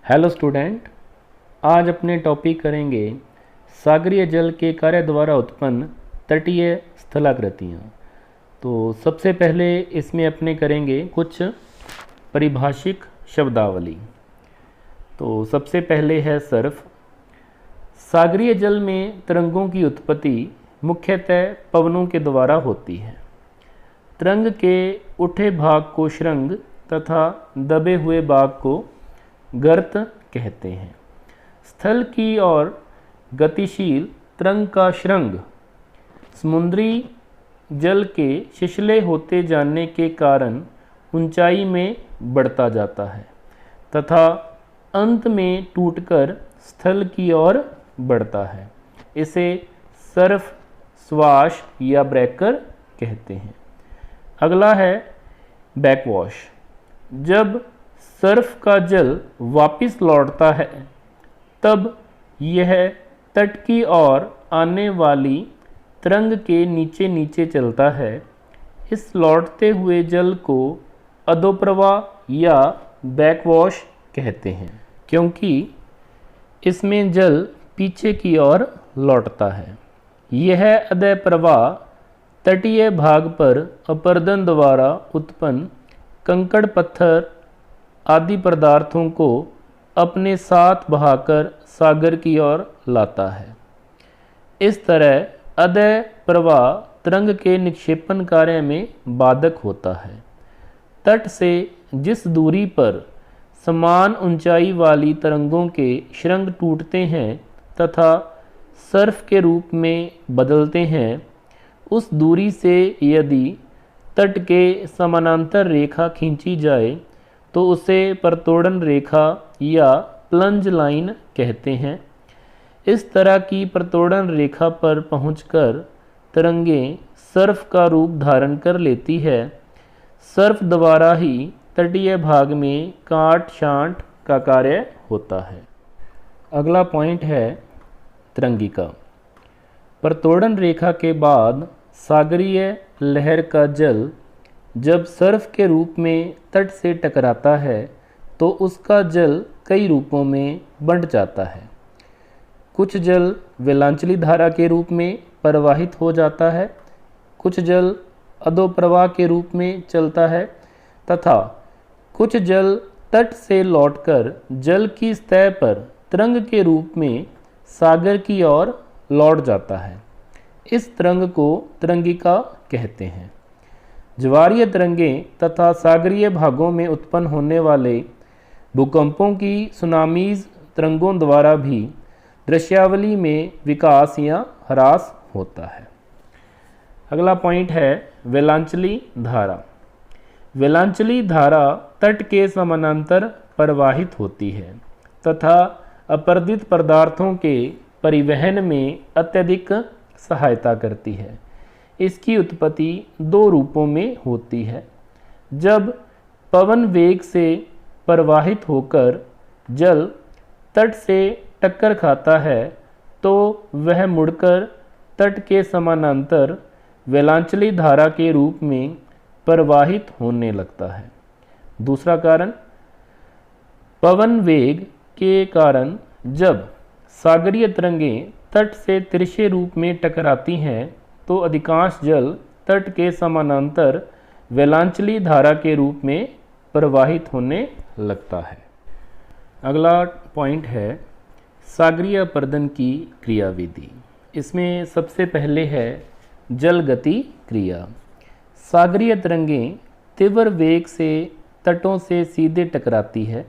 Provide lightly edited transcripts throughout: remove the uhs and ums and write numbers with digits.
Hello student, आज अपने topic करेंगे सागरीय जल के कार्य द्वारा उत्पन्न तटीय स्थलाकृतियाँ। तो सबसे पहले इसमें अपने करेंगे कुछ परिभाषिक शब्दावली। तो सबसे पहले है सर्फ। सागरीय जल में तरंगों की उत्पत्ति मुख्यतः पवनों के द्वारा होती है। तरंग के उठे भाग को शृंग तथा दबे हुए भाग को गर्त कहते हैं। स्थल की ओर गतिशील तरंग का शृंग समुद्री जल के छिछले होते जाने के कारण ऊंचाई में बढ़ता जाता है तथा अंत में टूटकर स्थल की ओर बढ़ता है। इसे सर्फ, स्वाश या ब्रेकर कहते हैं। अगला है बैकवॉश। जब सर्फ का जल वापस लौटता है तब यह तट की ओर आने वाली तरंग के नीचे नीचे चलता है। इस लौटते हुए जल को अधोप्रवाह या बैकवॉश कहते हैं, क्योंकि इसमें जल पीछे की ओर लौटता है। यह अधः प्रवाह तटीय भाग पर अपरदन द्वारा उत्पन्न कंकड़, पत्थर आदि पदार्थों को अपने साथ बहाकर सागर की ओर लाता है। इस तरह अधः प्रवाह तरंग के निक्षेपण कार्य में बाधक होता है। तट से जिस दूरी पर समान ऊंचाई वाली तरंगों के शृंग टूटते हैं तथा सर्फ के रूप में बदलते हैं, उस दूरी से यदि तट के समानांतर रेखा खींची जाए तो उसे प्रतोड़न रेखा या प्लंज लाइन कहते हैं। इस तरह की प्रतोड़न रेखा पर पहुंचकर तरंगें सर्फ का रूप धारण कर लेती है। सर्फ द्वारा ही तटीय भाग में काट छांट का कार्य होता है। अगला पॉइंट है तरंगिका। प्रतोड़न रेखा के बाद सागरीय लहर का जल जब सर्फ के रूप में तट से टकराता है तो उसका जल कई रूपों में बंट जाता है। कुछ जल वेलांचली धारा के रूप में प्रवाहित हो जाता है, कुछ जल अधोप्रवाह के रूप में चलता है तथा कुछ जल तट से लौटकर जल की सतह पर तरंग के रूप में सागर की ओर लौट जाता है। इस तरंग को तरंगिका कहते हैं। ज्वारीय तरंगें तथा सागरीय भागों में उत्पन्न होने वाले भूकंपों की सुनामीज तरंगों द्वारा भी दृश्यावली में विकास या ह्रास होता है। अगला पॉइंट है वेलांचली धारा। वेलांचली धारा तट के समानांतर प्रवाहित होती है तथा अपरदित पदार्थों के परिवहन में अत्यधिक सहायता करती है। इसकी उत्पत्ति दो रूपों में होती है। जब पवन वेग से प्रवाहित होकर जल तट से टक्कर खाता है तो वह मुड़कर तट के समानांतर वेलांचली धारा के रूप में प्रवाहित होने लगता है। दूसरा कारण, पवन वेग के कारण जब सागरीय तरंगें तट से तिरछे रूप में टकराती हैं तो अधिकांश जल तट के समानांतर वेलांचली धारा के रूप में प्रवाहित होने लगता है। अगला पॉइंट है सागरीय अपरदन की क्रियाविधि। इसमें सबसे पहले है जल गति क्रिया। सागरीय तरंगें तीव्र वेग से तटों से सीधे टकराती है,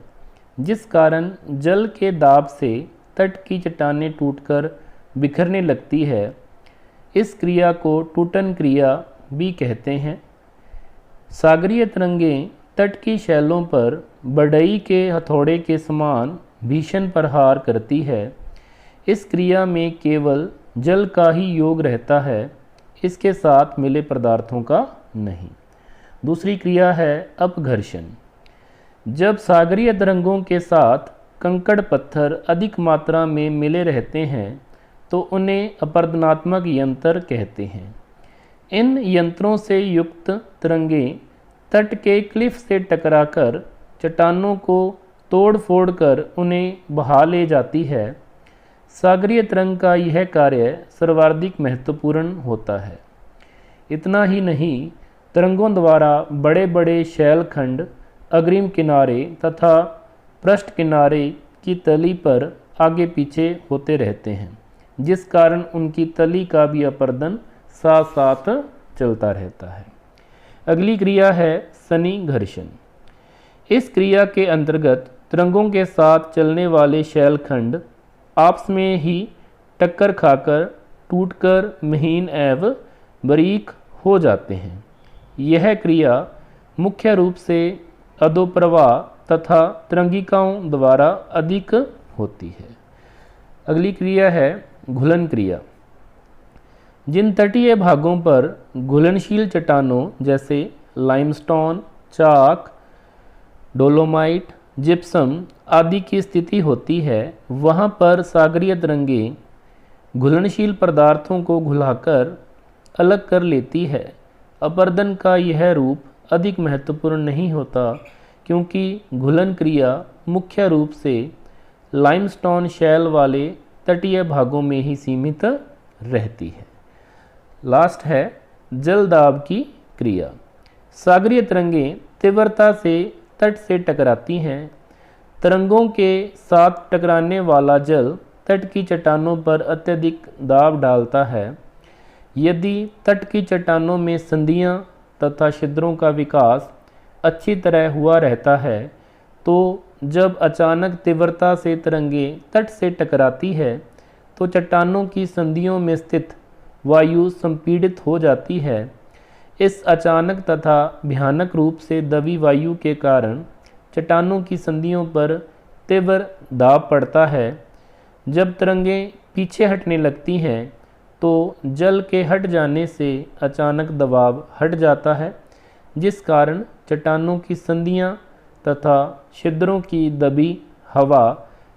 जिस कारण जल के दाब से तट की चट्टानें टूटकर बिखरने लगती है। इस क्रिया को टूटन क्रिया भी कहते हैं। सागरीय तरंगें तट की शैलों पर बढ़ई के हथौड़े के समान भीषण प्रहार करती है। इस क्रिया में केवल जल का ही योग रहता है, इसके साथ मिले पदार्थों का नहीं। दूसरी क्रिया है अपघर्षण। जब सागरीय तरंगों के साथ कंकड़ पत्थर अधिक मात्रा में मिले रहते हैं तो उन्हें अपरदनात्मक यंत्र कहते हैं। इन यंत्रों से युक्त तरंगें तट के क्लिफ से टकराकर चट्टानों को तोड़ फोड़ कर उन्हें बहा ले जाती है। सागरीय तरंग का यह कार्य सर्वाधिक महत्वपूर्ण होता है। इतना ही नहीं, तरंगों द्वारा बड़े बड़े शैलखंड अग्रिम किनारे तथा पृष्ठ किनारे की तली पर आगे पीछे होते रहते हैं, जिस कारण उनकी तली का भी अपर्दन साथ साथ चलता रहता है। अगली क्रिया है सनी घर्षण। इस क्रिया के अंतर्गत तरंगों के साथ चलने वाले शैलखंड आपस में ही टक्कर खाकर टूटकर महीन एवं बारीक हो जाते हैं। यह क्रिया मुख्य रूप से अधोप्रवाह तथा तरंगिकाओं द्वारा अधिक होती है। अगली क्रिया है घुलन क्रिया। जिन तटीय भागों पर घुलनशील चट्टानों जैसे लाइमस्टोन, चाक, डोलोमाइट, जिप्सम आदि की स्थिति होती है, वहाँ पर सागरीय तरंगें घुलनशील पदार्थों को घुलाकर अलग कर लेती है। अपर्दन का यह रूप अधिक महत्वपूर्ण नहीं होता, क्योंकि घुलन क्रिया मुख्य रूप से लाइमस्टोन शैल वाले तटीय भागों में ही सीमित रहती है। लास्ट है जल दाब की क्रिया। सागरीय तरंगें तीव्रता से तट से टकराती हैं। तरंगों के साथ टकराने वाला जल तट की चट्टानों पर अत्यधिक दाब डालता है। यदि तट की चट्टानों में संधियां तथा छिद्रों का विकास अच्छी तरह हुआ रहता है, तो जब अचानक तीव्रता से तरंगें तट से टकराती है तो चट्टानों की संधियों में स्थित वायु संपीड़ित हो जाती है। इस अचानक तथा भयानक रूप से दबी वायु के कारण चट्टानों की संधियों पर तीव्र दाब पड़ता है। जब तरंगें पीछे हटने लगती हैं तो जल के हट जाने से अचानक दबाव हट जाता है, जिस कारण चट्टानों की संधियां तथा छिद्रों की दबी हवा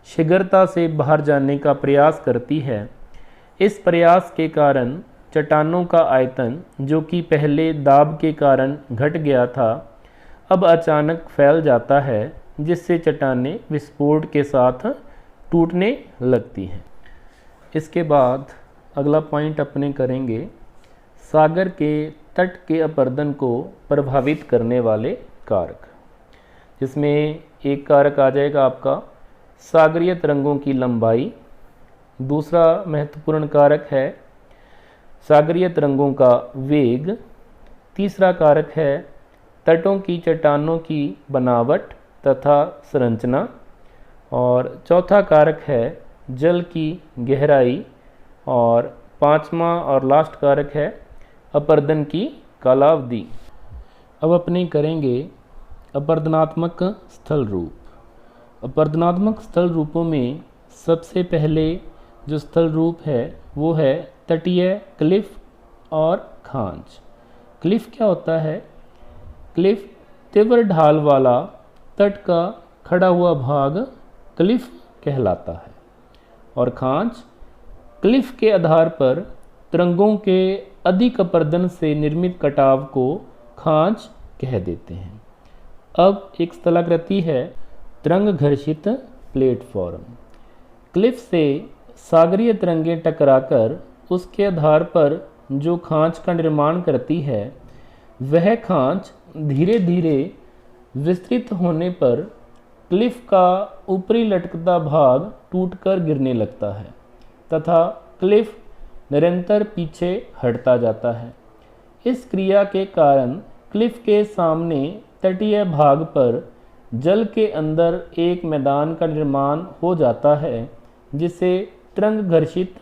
शीघ्रता से बाहर जाने का प्रयास करती है। इस प्रयास के कारण चट्टानों का आयतन, जो कि पहले दाब के कारण घट गया था, अब अचानक फैल जाता है, जिससे चट्टानें विस्फोट के साथ टूटने लगती हैं। इसके बाद अगला पॉइंट अपने करेंगे सागर के तट के अपर्दन को प्रभावित करने वाले कारक, जिसमें एक कारक आ जाएगा आपका सागरीय तरंगों की लंबाई। दूसरा महत्वपूर्ण कारक है सागरीय तरंगों का वेग। तीसरा कारक है तटों की चट्टानों की बनावट तथा संरचना। और चौथा कारक है जल की गहराई। और पांचवा और लास्ट कारक है अपर्दन की कालावधि। अब अपने करेंगे अपर्दनात्मक स्थल रूप। अपर्दनात्मक स्थल रूपों में सबसे पहले जो स्थल रूप है वो है तटीय क्लिफ और खांच। क्लिफ क्या होता है? क्लिफ तीव्र ढाल वाला तट का खड़ा हुआ भाग क्लिफ कहलाता है। और खांच क्लिफ के आधार पर तरंगों के अधिक अपर्दन से निर्मित कटाव को खांच कह देते हैं। अब एक स्थलाकृति है तरंग घर्षित प्लेटफॉर्म। क्लिफ से सागरीय तरंगें टकराकर उसके आधार पर जो खांच का निर्माण करती है, वह खांच धीरे धीरे विस्तृत होने पर क्लिफ का ऊपरी लटकता भाग टूटकर गिरने लगता है तथा क्लिफ निरंतर पीछे हटता जाता है। इस क्रिया के कारण क्लिफ के सामने तटीय भाग पर जल के अंदर एक मैदान का निर्माण हो जाता है, जिसे तरंग घर्षित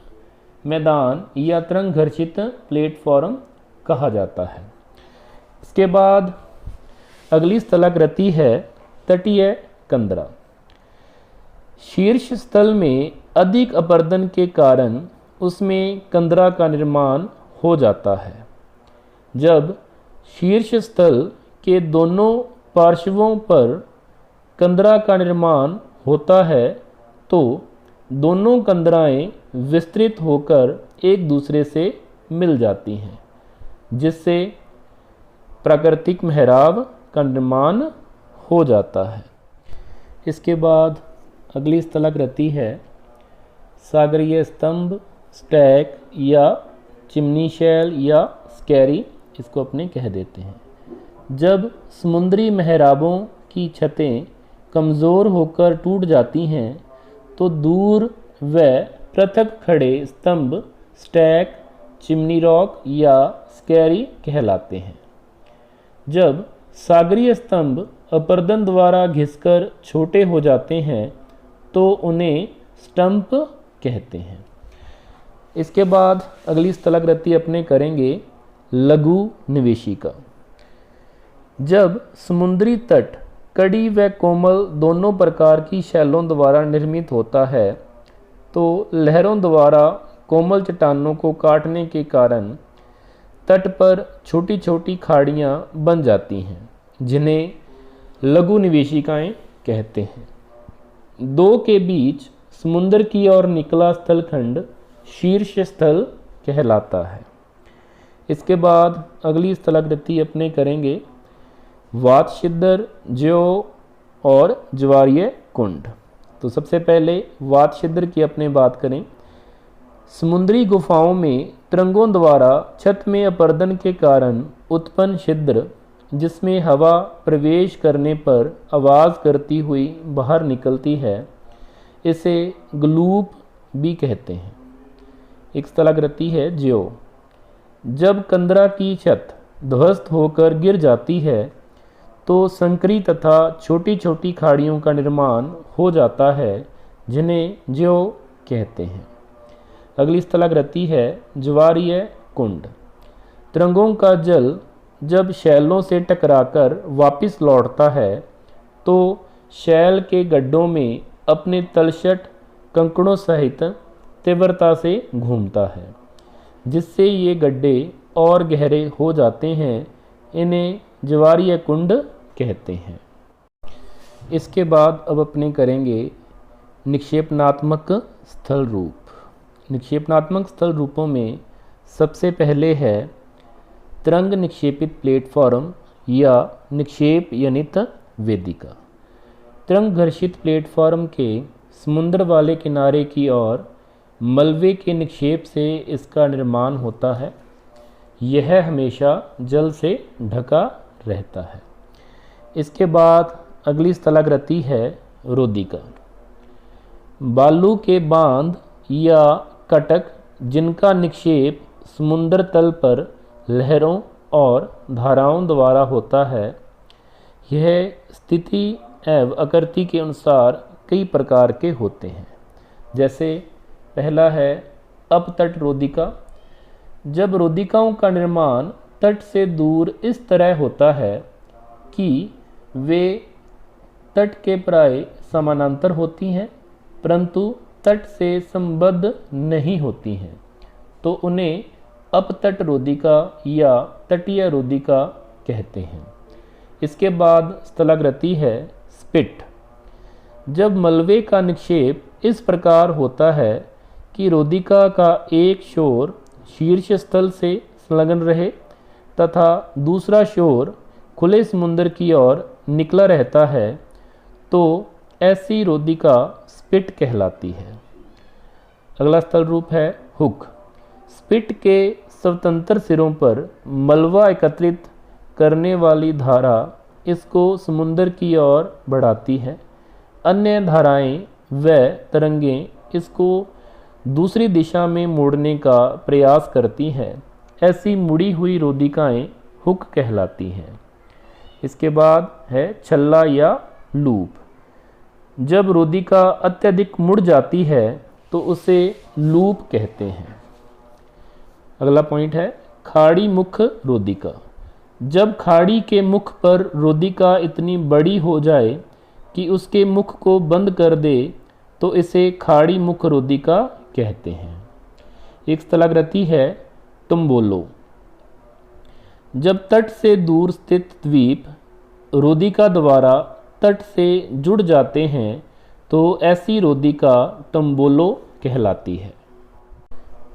मैदान या तरंग घर्षित प्लेटफॉर्म कहा जाता है। इसके बाद अगली स्थलाकृति है तटीय कंदरा। शीर्ष स्थल में अधिक अपर्दन के कारण उसमें कंदरा का निर्माण हो जाता है। जब शीर्ष स्थल के दोनों पार्श्वों पर कंदरा का निर्माण होता है तो दोनों कंदराएं विस्तृत होकर एक दूसरे से मिल जाती हैं, जिससे प्राकृतिक मेहराब का निर्माण हो जाता है। इसके बाद अगली स्थलाकृति है सागरीय स्तंभ, स्टैक या चिमनी शैल या स्कैरी, इसको अपने कह देते हैं। जब समुद्री मेहराबों की छतें कमज़ोर होकर टूट जाती हैं तो दूर व पृथक खड़े स्तंभ स्टैक, चिमनी रॉक या स्कैरी कहलाते हैं। जब सागरीय स्तंभ अपर्दन द्वारा घिसकर छोटे हो जाते हैं तो उन्हें स्टंप कहते हैं। इसके बाद अगली स्थलाकृति अपने करेंगे लघु निवेशिका। जब समुद्री तट कड़ी व कोमल दोनों प्रकार की शैलों द्वारा निर्मित होता है तो लहरों द्वारा कोमल चट्टानों को काटने के कारण तट पर छोटी छोटी खाड़ियाँ बन जाती हैं, जिन्हें लघु निवेशिकाएँ कहते हैं। दो के बीच समुद्र की ओर निकला स्थलखंड शीर्ष स्थल कहलाता है। इसके बाद अगली स्थलाकृति अपने करेंगे वात छिद्र, ज्यो और ज्वारीय कुंड। तो सबसे पहले वात छिद्र की अपने बात करें। समुद्री गुफाओं में तरंगों द्वारा छत में अपर्दन के कारण उत्पन्न छिद्र, जिसमें हवा प्रवेश करने पर आवाज़ करती हुई बाहर निकलती है, इसे ग्लूप भी कहते हैं। एक स्थलाकृति है ज्यो। जब कंदरा की छत ध्वस्त होकर गिर जाती है तो संकरी तथा छोटी छोटी खाड़ियों का निर्माण हो जाता है, जिन्हें ज्यो कहते हैं। अगली स्थलाकृति है ज्वारीय कुंड। तरंगों का जल जब शैलों से टकराकर वापस लौटता है तो शैल के गड्ढों में अपने तलछट कंकड़ों सहित तीव्रता से घूमता है, जिससे ये गड्ढे और गहरे हो जाते हैं। इन्हें ज्वारीय कुंड कहते हैं। इसके बाद अब अपने करेंगे निक्षेपणात्मक स्थल रूप। निक्षेपणात्मक स्थल रूपों में सबसे पहले है तरंग निक्षेपित प्लेटफॉर्म या निक्षेप जनित वेदिका। तरंग घर्षित प्लेटफॉर्म के समुद्र वाले किनारे की ओर मलबे के निक्षेप से इसका निर्माण होता है। यह हमेशा जल से ढका रहता है। इसके बाद अगली स्थलाकृति है रोदिका। बालू के बांध या कटक जिनका निक्षेप समुद्र तल पर लहरों और धाराओं द्वारा होता है। यह स्थिति एवं आकृति के अनुसार कई प्रकार के होते हैं। जैसे पहला है अपतट रोदिका। जब रोदिकाओं का निर्माण तट से दूर इस तरह होता है कि वे तट के प्राय समानांतर होती हैं परंतु तट से संबद्ध नहीं होती हैं, तो उन्हें अपतट रोदिका या तटीय रोदिका कहते हैं। इसके बाद स्थलाकृति है स्पिट। जब मलबे का निक्षेप इस प्रकार होता है कि रोदिका का एक छोर शीर्ष स्थल से संलग्न रहे तथा दूसरा छोर खुले समुद्र की ओर निकला रहता है, तो ऐसी रोदिका स्पिट कहलाती है। अगला स्थल रूप है हुक। स्पिट के स्वतंत्र सिरों पर मलबा एकत्रित करने वाली धारा इसको समुद्र की ओर बढ़ाती है। अन्य धाराएं व तरंगें इसको दूसरी दिशा में मोड़ने का प्रयास करती हैं। ऐसी मुड़ी हुई रोदिकाएं हुक कहलाती हैं। इसके बाद है छल्ला या लूप। जब रोदिका अत्यधिक मुड़ जाती है तो उसे लूप कहते हैं। अगला पॉइंट है खाड़ी मुख रोदिका। जब खाड़ी के मुख पर रोदिका इतनी बड़ी हो जाए कि उसके मुख को बंद कर दे तो इसे खाड़ी मुख रोदिका कहते हैं। एक स्थलाकृति है टुम्बोलो। जब तट से दूर स्थित द्वीप रोदिका द्वारा तट से जुड़ जाते हैं तो ऐसी रोदिका टुम्बोलो कहलाती है।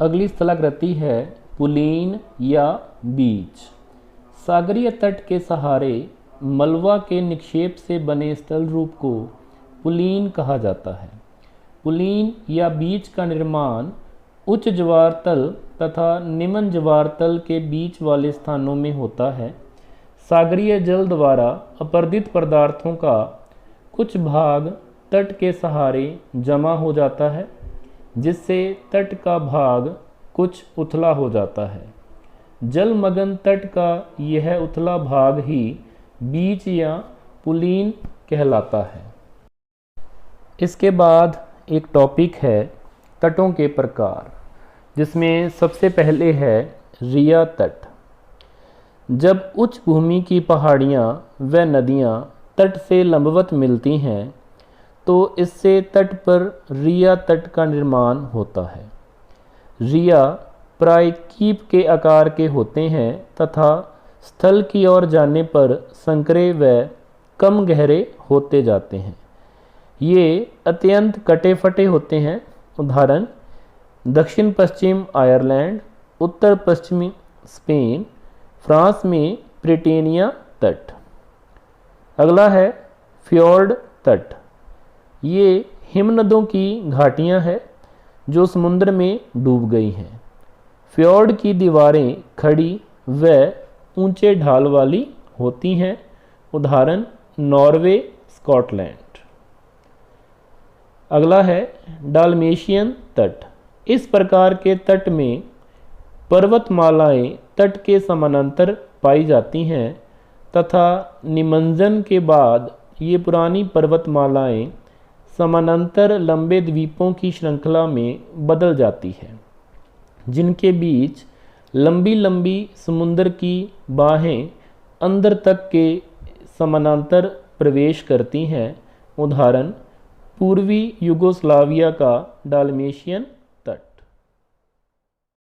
अगली स्थलाकृति है पुलीन या बीच। सागरीय तट के सहारे मलबा के निक्षेप से बने स्थल रूप को पुलीन कहा जाता है। पुलीन या बीच का निर्माण उच्च ज्वार तल तथा निम्न ज्वार तल के बीच वाले स्थानों में होता है। सागरीय जल द्वारा अपरदित पदार्थों का कुछ भाग तट के सहारे जमा हो जाता है, जिससे तट का भाग कुछ उथला हो जाता है। जलमग्न तट का यह उथला भाग ही बीच या पुलीन कहलाता है। इसके बाद एक टॉपिक है तटों के प्रकार, जिसमें सबसे पहले है रिया तट। जब उच्च भूमि की पहाड़ियाँ व नदियाँ तट से लंबवत मिलती हैं तो इससे तट पर रिया तट का निर्माण होता है। रिया प्राय कीप के आकार के होते हैं तथा स्थल की ओर जाने पर संकरे व कम गहरे होते जाते हैं। ये अत्यंत कटे फटे होते हैं। उदाहरण दक्षिण पश्चिम आयरलैंड, उत्तर पश्चिमी स्पेन, फ्रांस में ब्रिटेनिया तट। अगला है फ्योर्ड तट। ये हिमनदों की घाटियाँ हैं जो समुद्र में डूब गई हैं। फ्योर्ड की दीवारें खड़ी व ऊंचे ढाल वाली होती हैं। उदाहरण नॉर्वे, स्कॉटलैंड। अगला है डाल्मेशियन तट। इस प्रकार के तट में पर्वतमालाएं तट के समानांतर पाई जाती हैं तथा निमज्जन के बाद ये पुरानी पर्वतमालाएं समानांतर लंबे द्वीपों की श्रृंखला में बदल जाती है, जिनके बीच लंबी लंबी समुद्र की बाहें अंदर तक के समानांतर प्रवेश करती हैं। उदाहरण पूर्वी यूगोस्लाविया का डाल्मेशियन